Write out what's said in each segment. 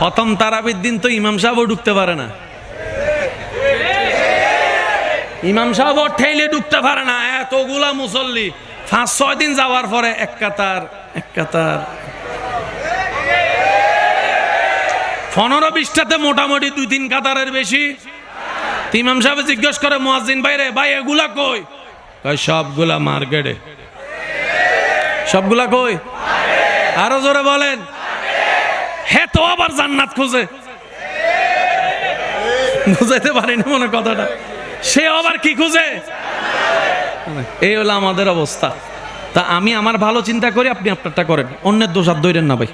প্রথম তারাবির দিন তো ইমাম সাহেবও ঢুকতে পারে না, ইমাম সাহেব ঠেলে ঢুকতে পারে না, এতগুলা মুসল্লি। 5-6 দিন যাওয়ার পরে এক কাতার 15-20টাতে মোটামুটি 2-3 কাতারের বেশি। ইমাম সাহেব জিজ্ঞেস করে মুয়াজ্জিন ভাইরে, ভাই এগুলা কই? সবগুলা মার্কেটে। সবগুলা কই? আরো জোরে বলেন। হে তো আবার জান্নাত খুঁজে, বুঝাইতে পারিনি মনে কথাটা। সে আবার কি খুঁজে? এই হলো আমাদের অবস্থা। তা আমি আমার ভালো চিন্তা করি, আপনি আপনারটা করেন, অন্যের দোষ আর দইরেন না ভাই।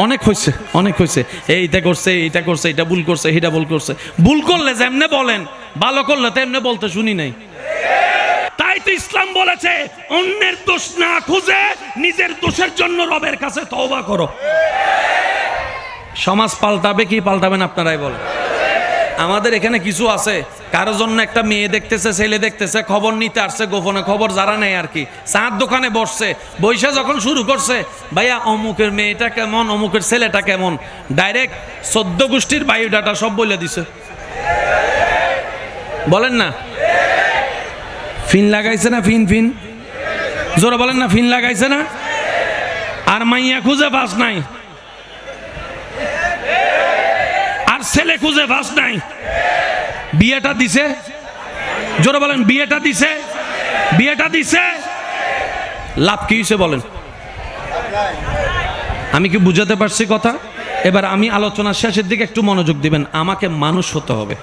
অনেক হয়েছে, অনেক হয়েছে। এইটা করছে, এইটা করছে, এটা ভুল করছে, এইটা ভুল করছে। ভুল করলে যেমনে বলেন, ভালো করলে তো এমনি বলতে শুনি নাই। তাই তো ইসলাম বলেছে অন্যের দোষ না খুঁজে নিজের দোষের জন্য রবের কাছে তওবা করো। সমাজ পাল্টাবে কি পাল্টাবেন আপনারাই বলেন। আমাদের এখানে কিছু আছে, কারোর জন্য একটা মেয়ে দেখতেছে, ছেলে দেখতেছে, খবর নিতে আসছে, গোপনে খবর যারা নেয় আর কি, চার দোকানে বসছে, বৈশা যখন শুরু করছে, ভাইয়া অমুকের মেয়েটা কেমন, অমুকের ছেলেটা কেমন, ডাইরেক্ট 14 গোষ্ঠীর বায়োডাটা সব বলে দিছে। বলেন না, ফিন লাগাইছে না? ফিন জোরে বলেন না, ফিন লাগাইছে না? আর মাইয়া খুঁজে পাস নাই, আর ছেলে খুঁজে পাস নাই। বিয়েটা দিছে, জোরে বলেন, বিয়েটা দিছে, বিয়েটা দিছে। লাভ কি হয়েছে বলেন? আমি কি বুঝাতে পারছি কথা? এবার আমি আলোচনার শেষের দিকে একটু মনোযোগ দিবেন। আমাকে মানুষ হতে হবে।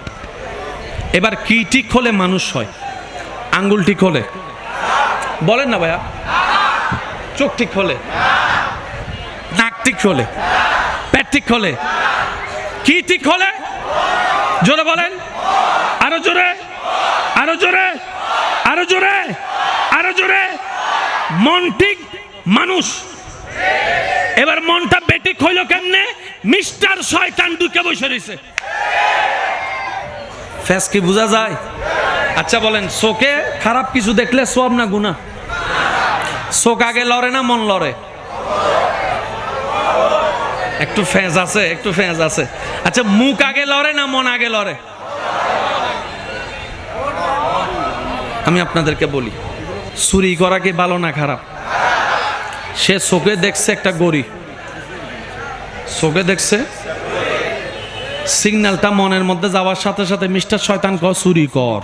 এবার কি ঠিক হলে মানুষ হয়? আঙ্গুল ঠিক হলে? বলেন না ভাইয়া। চোখ ঠিক হলে? নাক ঠিক হলে? পেট ঠিক হলে? কি ঠিক হলে? জোরে বলেন, আরো জোরে, আরো জোরে, আরো জোরে, আরো জোরে। মন ঠিক মানুষ। এবার মনটা বেঠিক হইল কেমনে? মিস্টার শয়তান ঢুকে বসে রয়েছে। ফেস কি বোঝা যায়? আচ্ছা বলেন, চোখে খারাপ কিছু দেখলে সওয়াব না গুনাহ? চোখ আগে লড়ে না মন লড়ে? একটু ফেঁজ আছে, একটু ফেঁজ আছে। আচ্ছা, মুখ আগে লড়ে না মন আগে লড়ে? আমি আপনাদেরকে বলি, চুরি করা কি ভালো না খারাপ? সে চোখে দেখছে একটা গড়ি, চোখে দেখছে, সিগন্যালটা মনের মধ্যে যাওয়ার সাথে সাথে মিস্টার শয়তান কয় চুরি কর।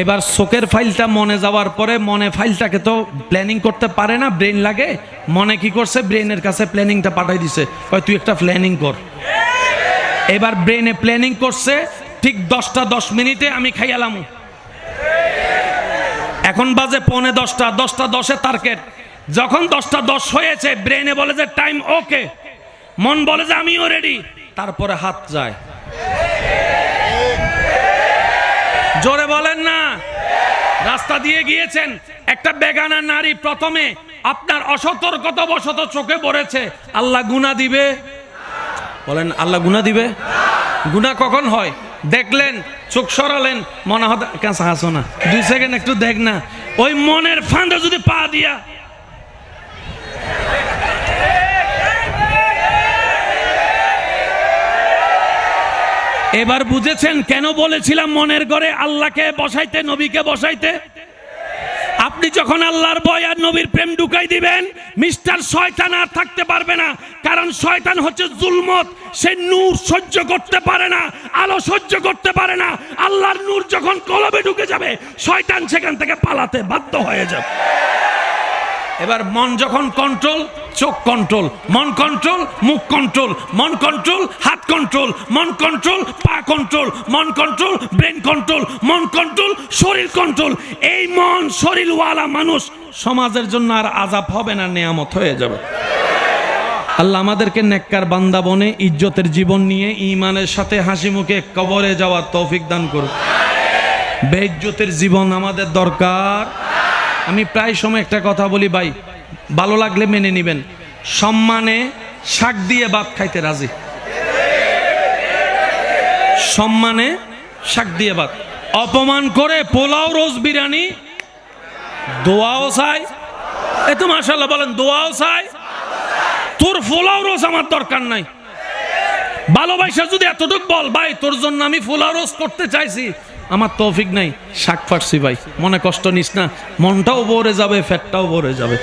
এবার চোখের ফাইলটা মনে যাওয়ার পরে মনে ফাইলটাকে তো প্ল্যানিং করতে পারে না, ব্রেন লাগে। মনে কি করছে? ব্রেনের কাছে প্ল্যানিংটা পাঠাই দিছে, কয় তুই একটা প্ল্যানিং কর। এবার ব্রেনে প্ল্যানিং করছে, ঠিক 10টা 10 মিনিটে আমি খাইয়ালাম। এখন বাজে 10:45, 10টা 10-এ টার্গেট। যখন 10টা 10 হয়েছে, ব্রেনে বলে যে টাইম ওকে, মন বলে যে আমিও রেডি, তারপরে হাত যায়। জোরে বলেন না। রাস্তা দিয়ে গিয়েছেন, একটা বেগানা নারী প্রথমে আপনার অসতর্কতাবশত চোখে পড়েছে, আল্লাহ গুনাহ দিবে? বলেন, আল্লাহ গুনাহ দিবে? গুনাহ কখন হয়? দেখলেন, চোখ সরালেন, মনে হয় কাছে হাসো না, 2 সেকেন্ড একটু দেখ না, ওই মনের ফাঁদে যদি পা দিয়া। এবার বুঝেছেন কেন বলেছিলাম মনের ঘরে আল্লাহকে বসাইতে, নবীকে বসাইতে? আপনি যখন আল্লাহর ভয় আর নবীর প্রেম ঢুকাই দিবেন, মিস্টার শয়তান আর থাকতে পারবে না। কারণ শয়তান হচ্ছে জুলমত, সে নূর সহ্য করতে পারে না, আলো সহ্য করতে পারে না। আল্লাহর নূর যখন কলবে ঢুকে যাবে, শয়তান সেখান থেকে পালাতে বাধ্য হয়ে যাবে। এবার মন যখন কন্ট্রোল, চোখ কন্ট্রোল, মন কন্ট্রোল, মুখ কন্ট্রোল, মন কন্ট্রোল, হাত কন্ট্রোল, মন কন্ট্রোল, পা কন্ট্রোল, মন কন্ট্রোল, ব্রেন কন্ট্রোল, মন কন্ট্রোল, শরীর কন্ট্রোল। এই মন শরীরওয়ালা মানুষ সমাজের জন্য আর আযাব হবে না, নেয়ামত হয়ে যাবে। আল্লাহ আমাদেরকে নেককার বান্দা বনে ইজ্জতের জীবন নিয়ে ঈমানের সাথে হাসি মুখে কবরে যাওয়ার তৌফিক দান করুন। বেইজ্জতের জীবন আমাদের দরকার। আমি প্রায় সময় একটা কথা বলি ভাই, ভালো লাগলে মেনে নেবেন, সম্মানে শাক দিয়ে ভাত খাইতে রাজি। সম্মানে শাক দিয়ে ভাত, অপমান করে পোলাও রোজ বিরিয়ানি, দোয়াও চাই। এ তো মাশাআল্লাহ বলেন, দোয়াও চাই। তোর ফোলাও রোজ আমার দরকার নাই। ভালোবাসা যদি এতটুক বল ভাই তোর জন্য আমি ফোলাও রোজ করতে চাইছি, আমার তৌফিক নাই, শাক ফাটছি ভাই, মনে কষ্ট নিস না, মনটাও ভরে যাবে, ফ্যাটটাও ভরে যাবে।